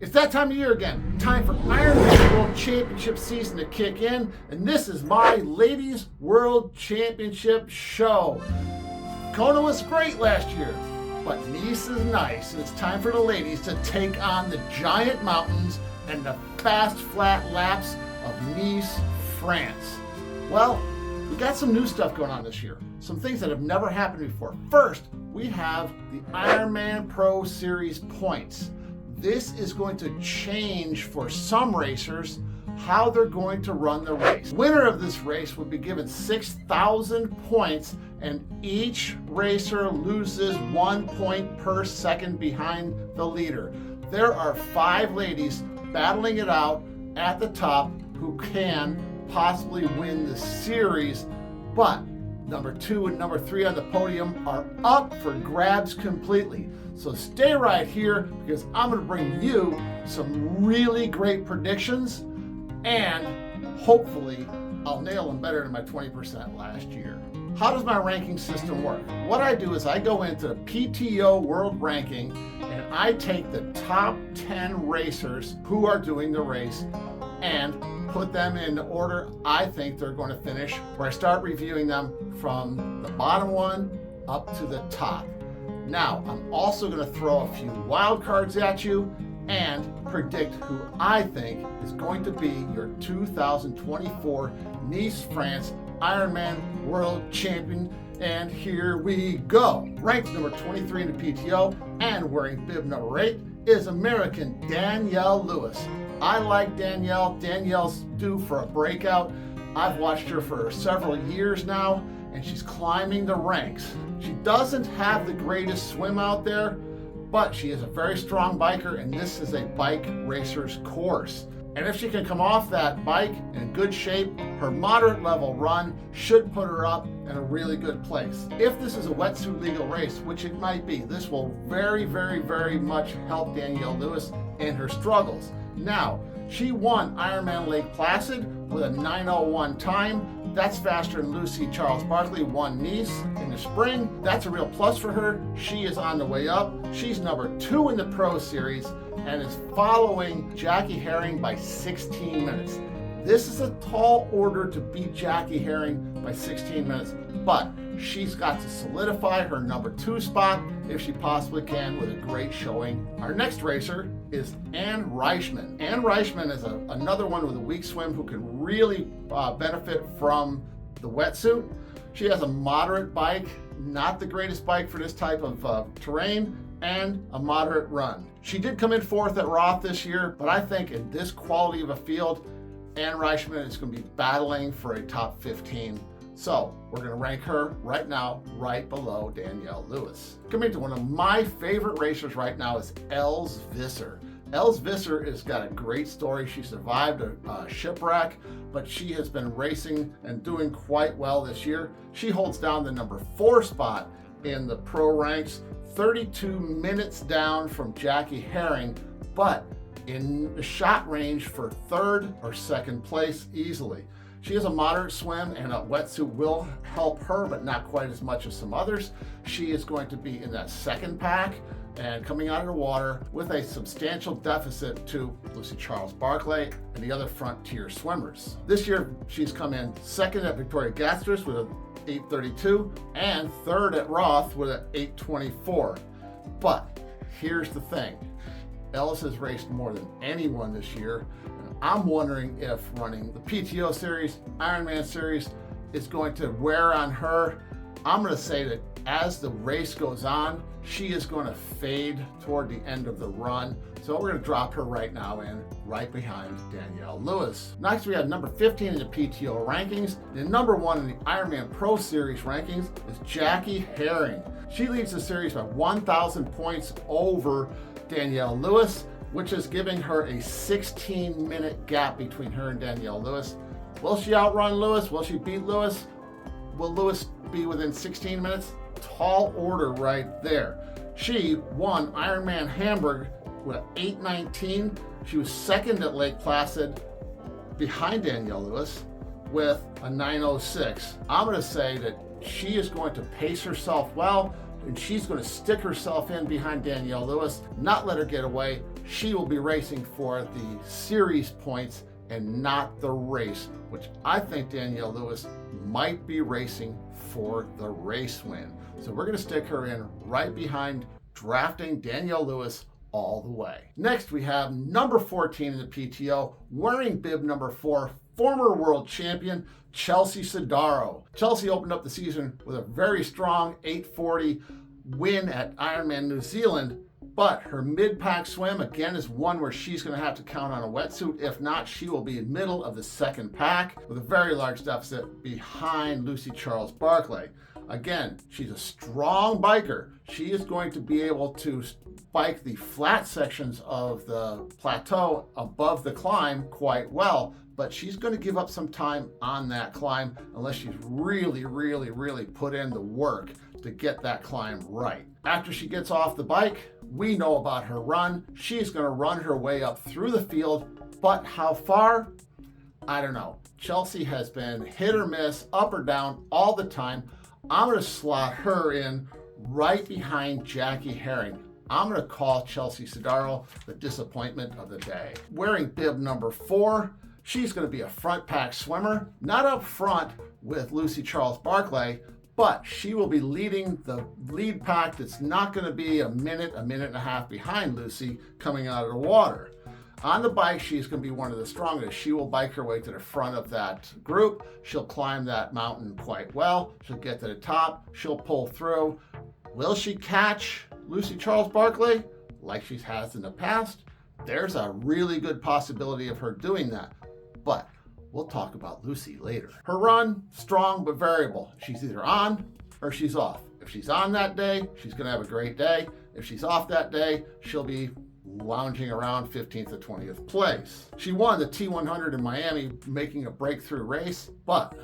It's that time of year again. Time for Ironman World Championship season to kick in, and this is my Ladies World Championship show. Kona was great last year, but Nice is nice, and it's time for the ladies to take on the giant mountains and the fast, flat laps of Nice, France. Well, we got some new stuff going on this year. Some things that have never happened before. First, we have the Ironman Pro Series points. This is going to change for some racers how they're going to run the race. Winner of this race will be given 6,000 points, and each racer loses 1 point per second behind the leader. There are 5 ladies battling it out at the top who can possibly win the series, but number 2 and number 3 on the podium are up for grabs completely. So stay right here because I'm going to bring you some really great predictions, and hopefully I'll nail them better than my 20% last year. How does my ranking system work? What I do is I go into the PTO World Ranking and I take the top 10 racers who are doing the race and put them in the order I think they're going to finish, where I start reviewing them from the bottom one up to the top. Now, I'm also going to throw a few wild cards at you and predict who I think is going to be your 2024 Nice, France Ironman World Champion. And here we go. Ranked number 23 in the PTO and wearing bib number 8 is American Danielle Lewis. I like Danielle. Danielle's due for a breakout. I've watched her for several years now, and she's climbing the ranks. She doesn't have the greatest swim out there, but she is a very strong biker, and this is a bike racer's course. And if she can come off that bike in good shape, her moderate level run should put her up in a really good place. If this is a wetsuit legal race, which it might be, this will very, very, very much help Danielle Lewis in her struggles. Now, she won Ironman Lake Placid with a 9:01 time. That's faster than Lucy Charles-Barklay won Nice in the spring. That's a real plus for her. She is on the way up. She's number 2 in the Pro Series and is following Jackie Herring by 16 minutes. This is a tall order to beat Jackie Herring by 16 minutes, but she's got to solidify her number 2 spot if she possibly can with a great showing. Our next racer is Ann Reichman. Ann Reichman is another one with a weak swim who can really benefit from the wetsuit. She has a moderate bike, not the greatest bike for this type of terrain, and a moderate run. She did come in 4th at Roth this year, but I think in this quality of a field, Ann Reichman is going to be battling for a top 15. So we're going to rank her right now, right below Danielle Lewis. Coming to one of my favorite racers right now is Els Visser. Els Visser has got a great story. She survived a shipwreck, but she has been racing and doing quite well this year. She holds down the number 4 spot in the pro ranks, 32 minutes down from Jackie Herring, but in the shot range for 3rd or 2nd place easily. She has a moderate swim, and a wetsuit will help her, but not quite as much as some others. She is going to be in that 2nd pack and coming out of the water with a substantial deficit to Lucy Charles-Barklay and the other frontier swimmers. This year, she's come in 2nd at Victoria Gasteris with an 8:32 and 3rd at Roth with an 8:24. But here's the thing. Els has raced more than anyone this year. I'm wondering if running the PTO series, Ironman series is going to wear on her. I'm going to say that as the race goes on, she is going to fade toward the end of the run. So we're going to drop her right now in, right behind Danielle Lewis. Next, we have number 15 in the PTO rankings. The number 1 in the Ironman Pro Series rankings is Jackie Herring. She leads the series by 1,000 points over Danielle Lewis, which is giving her a 16-minute gap between her and Danielle Lewis. Will she outrun Lewis? Will she beat Lewis? Will Lewis be within 16 minutes? Tall order right there. She won Ironman Hamburg with an 8:19. She was 2nd at Lake Placid behind Danielle Lewis with a 9:06. I'm going to say that she is going to pace herself well, and she's going to stick herself in behind Danielle Lewis, not let her get away. she will be racing for the series points and not the race, which I think Danielle Lewis might be racing for the race win. So we're going to stick her in right behind drafting Danielle Lewis all the way. Next, we have number 14 in the PTO, wearing bib number 4, former world champion Chelsea Sodaro. Chelsea opened up the season with a very strong 840 win at Ironman New Zealand, but her mid-pack swim, again, is one where she's going to have to count on a wetsuit. If not, she will be in middle of the second pack with a very large deficit behind Lucy Charles-Barklay. Again, she's a strong biker. She is going to be able to bike the flat sections of the plateau above the climb quite well, but she's going to give up some time on that climb unless she's really put in the work to get that climb right. After she gets off the bike, we know about her run. She's going to run her way up through the field, but how far? I don't know. Chelsea has been hit or miss, up or down all the time. I'm going to slot her in right behind Jackie Herring. I'm going to call Chelsea Sodaro the disappointment of the day. Wearing bib number 4, she's going to be a front pack swimmer, not up front with Lucy Charles-Barklay, but she will be leading the lead pack that's not going to be a minute and a half behind Lucy coming out of the water. On the bike, she's going to be one of the strongest. She will bike her way to the front of that group. She'll climb that mountain quite well. She'll get to the top. She'll pull through. Will she catch Lucy Charles-Barklay like she has in the past? There's a really good possibility of her doing that, but we'll talk about Lucy later. Her run, strong but variable. She's either on or she's off. If she's on that day, she's going to have a great day. If she's off that day, she'll be lounging around 15th to 20th place. She won the T100 in Miami, making a breakthrough race, but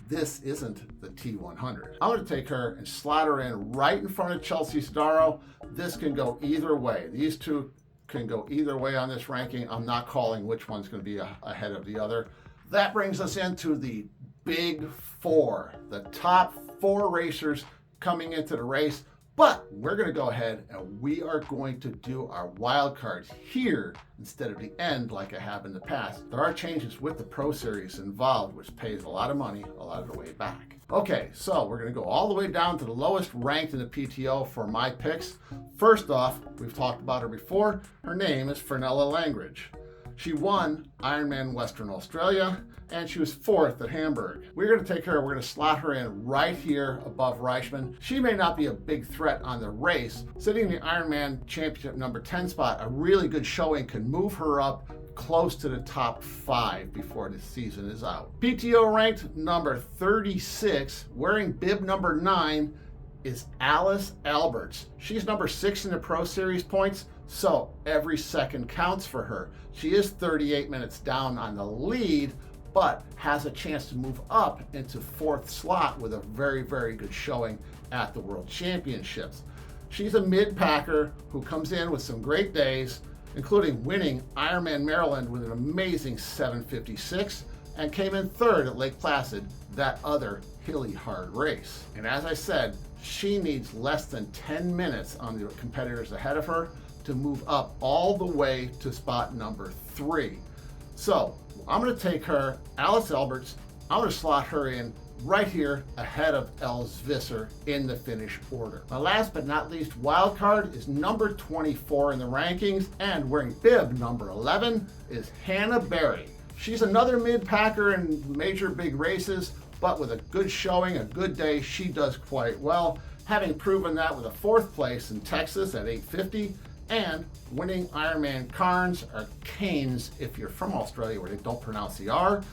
this isn't the T100. I'm going to take her and slot her in right in front of Chelsea Sodaro. This can go either way. These two can go either way on this ranking. I'm not calling which one's going to be ahead of the other. That brings us into the big 4, the top 4 racers coming into the race. But we're going to go ahead and we are going to do our wild cards here instead of the end like I have in the past. There are changes with the Pro Series involved, which pays a lot of money a lot of the way back. Okay, so we're going to go all the way down to the lowest ranked in the PTO for my picks. First off, we've talked about her before. Her name is Fernella Langridge. She won Ironman Western Australia, and she was 4th at Hamburg. We're going to take her, we're going to slot her in right here above Reichman. She may not be a big threat on the race. Sitting in the Ironman Championship number 10 spot, a really good showing can move her up close to the top 5 before the season is out. PTO ranked number 36, wearing bib number 9, is Alice Alberts. She's number 6 in the Pro Series points, so every second counts for her. She is 38 minutes down on the lead, but has a chance to move up into 4th slot with a very good showing at the World Championships. She's a mid-packer who comes in with some great days, including winning Ironman Maryland with an amazing 7:56, and came in 3rd at Lake Placid, that other hilly hard race. And as I said, she needs less than 10 minutes on the competitors ahead of her to move up all the way to spot number 3. So I'm going to take her, Alice Alberts, I'm going to slot her in right here ahead of Els Visser in the finish order. My last but not least wild card is number 24 in the rankings, and wearing bib number 11 is Hannah Berry. She's another mid-packer in major big races, but with a good showing, a good day, she does quite well, having proven that with a 4th place in Texas at 850, and winning Ironman Cairns, or Cairns if you're from Australia where they don't pronounce the R,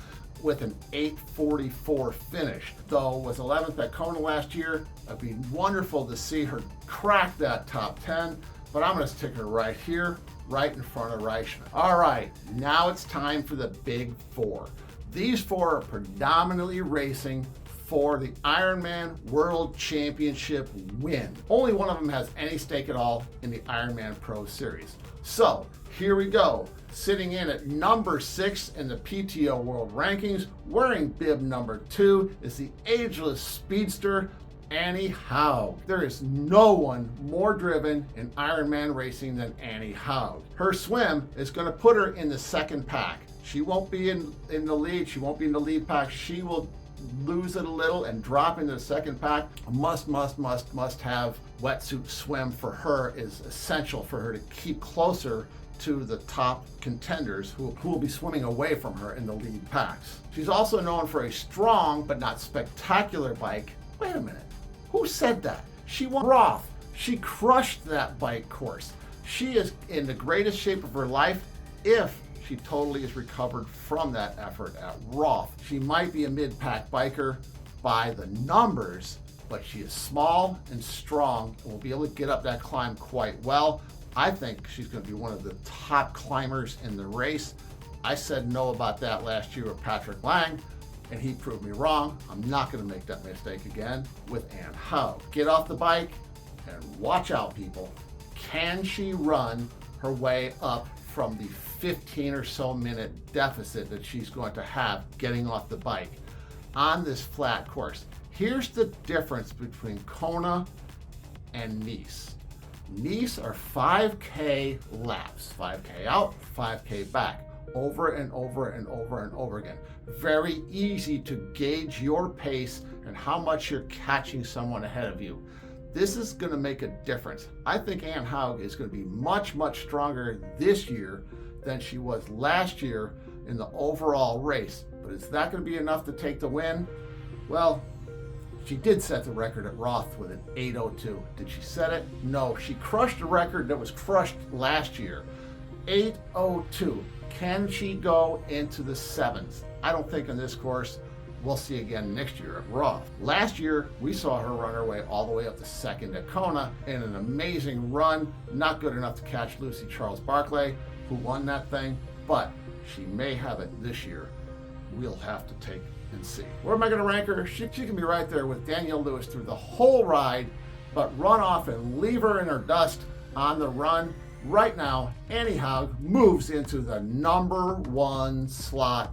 with an 8:44 finish. Though was 11th at Kona last year, it'd be wonderful to see her crack that top 10, but I'm going to stick her right here, right in front of Reichman. All right, now it's time for the big 4. These 4 are predominantly racing for the Ironman World Championship win. Only one of them has any stake at all in the Ironman Pro Series. So here we go. Sitting in at number 6 in the PTO World Rankings, wearing bib number 2, is the ageless speedster Annie Hauge. There is no one more driven in Ironman racing than Annie Hauge. Her swim is going to put her in the second pack. She won't be in the lead. She won't be in the lead pack. She will lose it a little and drop into the second pack. Must have wetsuit swim for her is essential for her to keep closer to the top contenders who will be swimming away from her in the lead packs. She's also known for a strong but not spectacular bike. Wait a minute, who said that? She won Roth. She crushed that bike course. She is in the greatest shape of her life if she totally is recovered from that effort at Roth. She might be a mid-pack biker by the numbers, but she is small and strong and will be able to get up that climb quite well. I think she's going to be one of the top climbers in the race. I said no about that last year with Patrick Lang, and he proved me wrong. I'm not going to make that mistake again with Annie Hauge. Get off the bike and watch out, people. Can she run her way up from the 15 or so minute deficit that she's going to have getting off the bike on this flat course? Here's the difference between Kona and Nice. Nice are 5K laps, 5K out, 5K back, over and over and over and over again. Very easy to gauge your pace and how much you're catching someone ahead of you. This is going to make a difference. I think Annie Hauge is going to be much stronger this year than she was last year in the overall race. But is that going to be enough to take the win? Well, she did set the record at Roth with an 8:02. Did she set it? No, she crushed a record that was crushed last year. 8:02. Can she go into the sevens? I don't think in this course. We'll see again next year at Roth. Last year, we saw her run her way all the way up to second at Kona in an amazing run. Not good enough to catch Lucy Charles-Barklay, who won that thing, but she may have it this year. We'll have to take and see. Where am I going to rank her? She can be right there with Danielle Lewis through the whole ride, but run off and leave her in her dust on the run. Right now, Annie Hauge moves into the #1 slot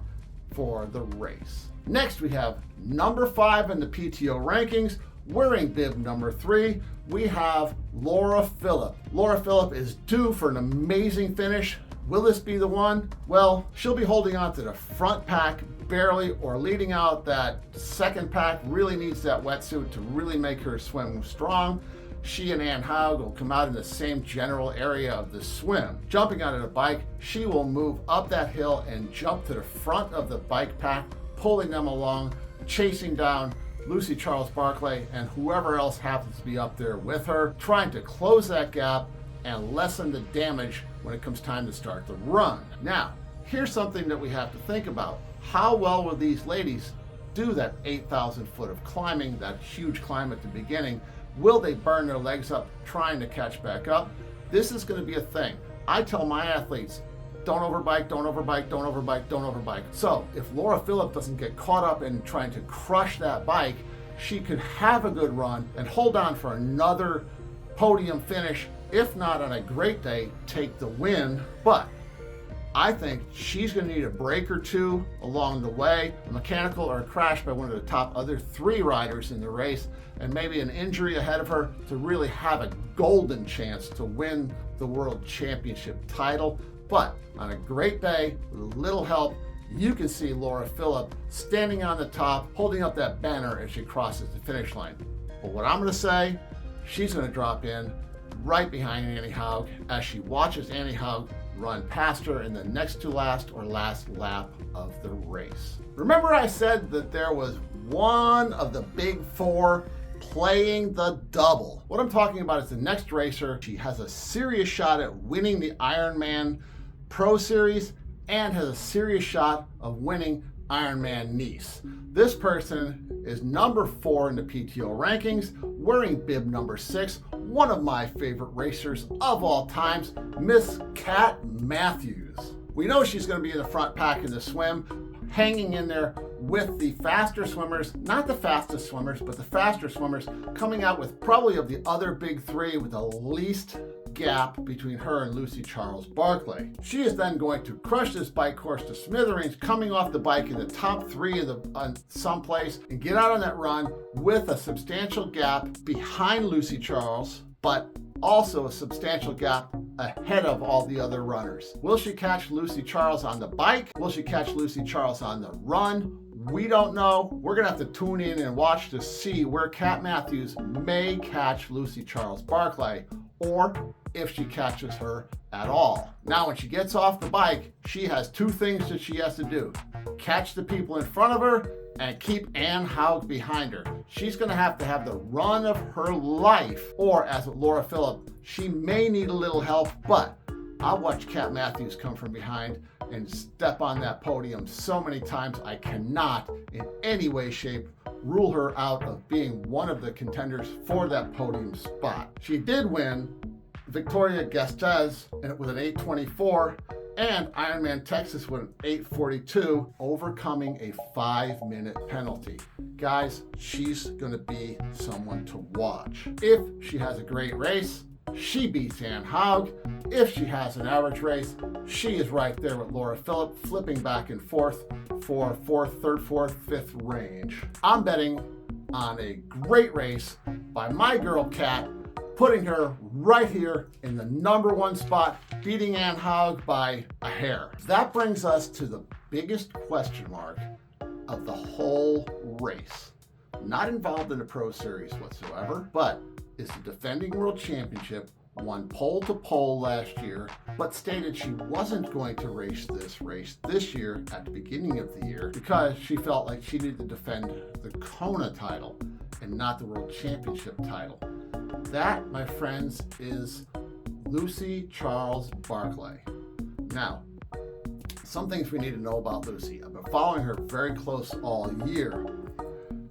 for the race. Next, we have number 5 in the PTO rankings, wearing bib number 3, we have Laura Phillip. Laura Phillip is due for an amazing finish. Will this be the one? Well, she'll be holding on to the front pack barely or leading out that second pack. Really needs that wetsuit to really make her swim strong. She and Annie Hauge will come out in the same general area of the swim. Jumping out of the bike, she will move up that hill and jump to the front of the bike pack, pulling them along, chasing down Lucy Charles-Barklay and whoever else happens to be up there with her, trying to close that gap and lessen the damage when it comes time to start the run. Now, here's something that we have to think about. How well will these ladies do that 8,000 foot of climbing, that huge climb at the beginning? Will they burn their legs up trying to catch back up? This is going to be a thing. I tell my athletes, don't overbike, don't overbike, don't overbike, don't overbike. So if Laura Phillip doesn't get caught up in trying to crush that bike, she could have a good run and hold on for another podium finish. If not, on a great day, take the win. But I think she's going to need a break or two along the way, a mechanical or a crash by one of the top other 3 riders in the race, and maybe an injury ahead of her to really have a golden chance to win the World Championship title. But on a great day, with a little help, you can see Laura Phillip standing on the top, holding up that banner as she crosses the finish line. But what I'm going to say, she's going to drop in right behind Annie Hauge as she watches Annie Hauge run past her in the next to last or last lap of the race. Remember I said that there was one of the big 4 playing the double. What I'm talking about is the next racer. She has a serious shot at winning the Ironman Pro Series and has a serious shot of winning Ironman Nice. This person is number 4 in the PTO rankings, wearing bib number 6, one of my favorite racers of all times, Miss Kat Matthews. We know she's going to be in the front pack in the swim, hanging in there with the faster swimmers, not the fastest swimmers, but the faster swimmers, coming out with probably of the other big 3 with the least gap between her and Lucy Charles-Barklay. She is then going to crush this bike course to smithereens, coming off the bike in the top 3 of someplace, and get out on that run with a substantial gap behind Lucy Charles, but also a substantial gap ahead of all the other runners. Will she catch Lucy Charles on the bike? Will she catch Lucy Charles on the run? We don't know. We're going to have to tune in and watch to see where Kat Matthews may catch Lucy Charles-Barklay, or if she catches her at all. Now, when she gets off the bike, she has 2 things that she has to do. Catch the people in front of her and keep Ann Hauge behind her. She's going to have the run of her life, or as with Laura Phillip, she may need a little help, but I'll watch Kat Matthews come from behind and step on that podium so many times I cannot in any way, shape, rule her out of being one of the contenders for that podium spot. She did win Victoria Gasteiz with an 8:24 and Ironman Texas with an 8:42, overcoming a 5-minute penalty. Guys, she's going to be someone to watch. If she has a great race, she beats Ann Hauge. If she has an average race, she is right there with Laura Phillip, flipping back and forth for third, fourth, fifth range. I'm betting on a great race by my girl Kat, putting her right here in the #1 spot, beating Ann Hauge by a hair. That brings us to the biggest question mark of the whole race. Not involved in the Pro Series whatsoever, but is the defending world championship, won pole to pole last year, but stated she wasn't going to race this year at the beginning of the year because she felt like she needed to defend the Kona title and not the world championship title. That, my friends, is Lucy Charles-Barklay. Now, some things we need to know about Lucy. I've been following her very close all year.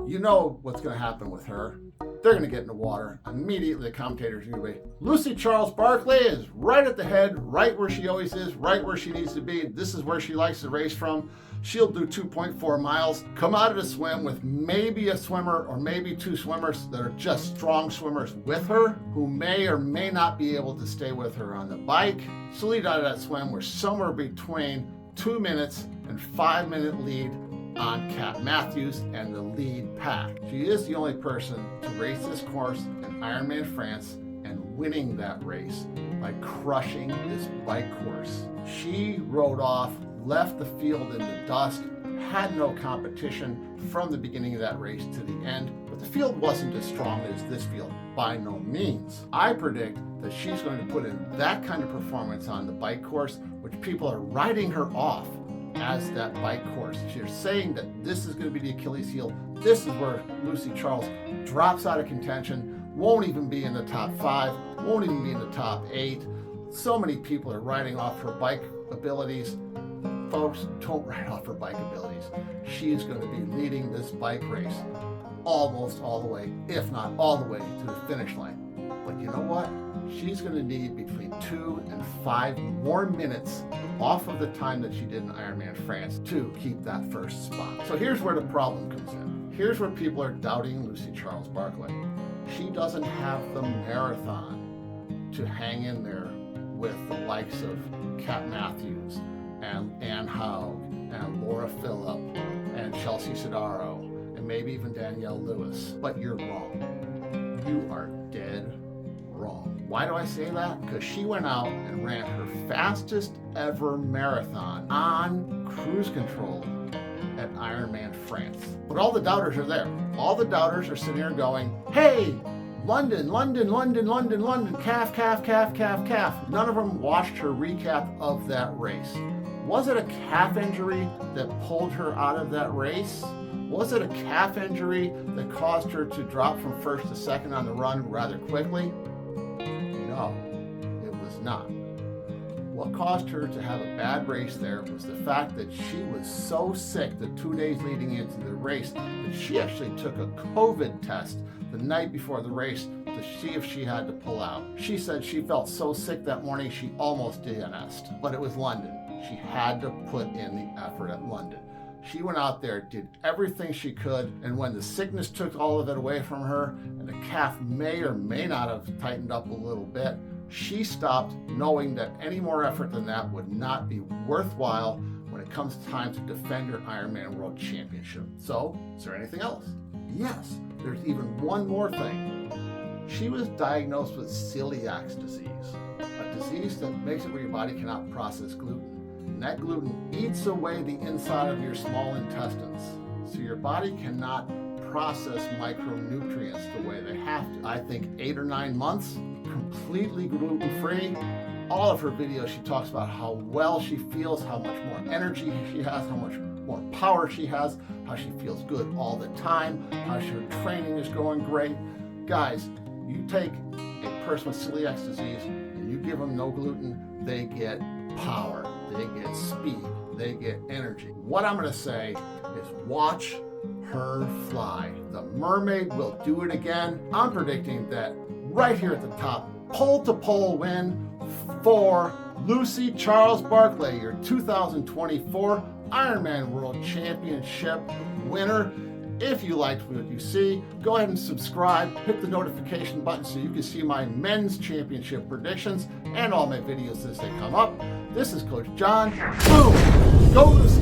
You know what's going to happen with her. They're going to get in the water. Immediately, the commentators are going to be, Lucy Charles-Barklay is right at the head, right where she always is, right where she needs to be. This is where she likes to race from. She'll do 2.4 miles, come out of the swim with maybe a swimmer or maybe 2 swimmers that are just strong swimmers with her, who may or may not be able to stay with her on the bike. She'll lead out of that swim. We're somewhere between 2 minutes and 5-minute lead on Kat Matthews and the lead pack. She is the only person to race this course in Ironman France and winning that race by crushing this bike course. She rode off, left the field in the dust, had no competition from the beginning of that race to the end, but the field wasn't as strong as this field, by no means. I predict that she's going to put in that kind of performance on the bike course, which people are writing her off as that bike course. She's saying that this is going to be the Achilles heel. This is where Lucy Charles drops out of contention, won't even be in the top 5, won't even be in the top 8. So many people are writing off her bike abilities. Folks, don't write off her bike abilities. She is going to be leading this bike race almost all the way, if not all the way, to the finish line. But you know what? She's going to need between 2 and 5 more minutes off of the time that she did in Ironman France to keep that first spot. So here's where the problem comes in. Here's where people are doubting Lucy Charles-Barklay. She doesn't have the marathon to hang in there with the likes of Kat Matthews and Ann Hauge and Laura Phillip and Chelsea Sodaro and maybe even Danielle Lewis. But you're wrong. You are dead wrong. Why do I say that? Because she went out and ran her fastest ever marathon on cruise control at Ironman France. But all the doubters are there. All the doubters are sitting there going, hey, London, London, London, London, London, calf, calf, calf, calf, calf. None of them watched her recap of that race. Was it a calf injury that pulled her out of that race? Was it a calf injury that caused her to drop from first to second on the run rather quickly? No, it was not. What caused her to have a bad race there was the fact that she was so sick the 2 days leading into the race that she actually took a COVID test the night before the race to see if she had to pull out. She said she felt so sick that morning she almost DNS'd, but it was London. She had to put in the effort at London. She went out there, did everything she could, and when the sickness took all of it away from her, and the calf may or may not have tightened up a little bit, she stopped knowing that any more effort than that would not be worthwhile when it comes time to defend her Ironman World Championship. So, is there anything else? Yes, there's even one more thing. She was diagnosed with celiac disease, a disease that makes it where your body cannot process gluten. And that gluten eats away the inside of your small intestines, so your body cannot process micronutrients the way they have to. I think 8 or 9 months, completely gluten-free. All of her videos, she talks about how well she feels, how much more energy she has, how much more power she has, how she feels good all the time, how her training is going great. Guys, you take a person with celiac disease and you give them no gluten, they get power, they get speed, they get energy. What I'm going to say is watch her fly. The mermaid will do it again. I'm predicting that right here at the top, pole-to-pole win for Lucy Charles-Barklay, your 2024 Ironman World Championship winner. If you liked what you see, go ahead and subscribe, hit the notification button so you can see my men's championship predictions and all my videos as they come up. This is Coach John. Boom! Go Lucy!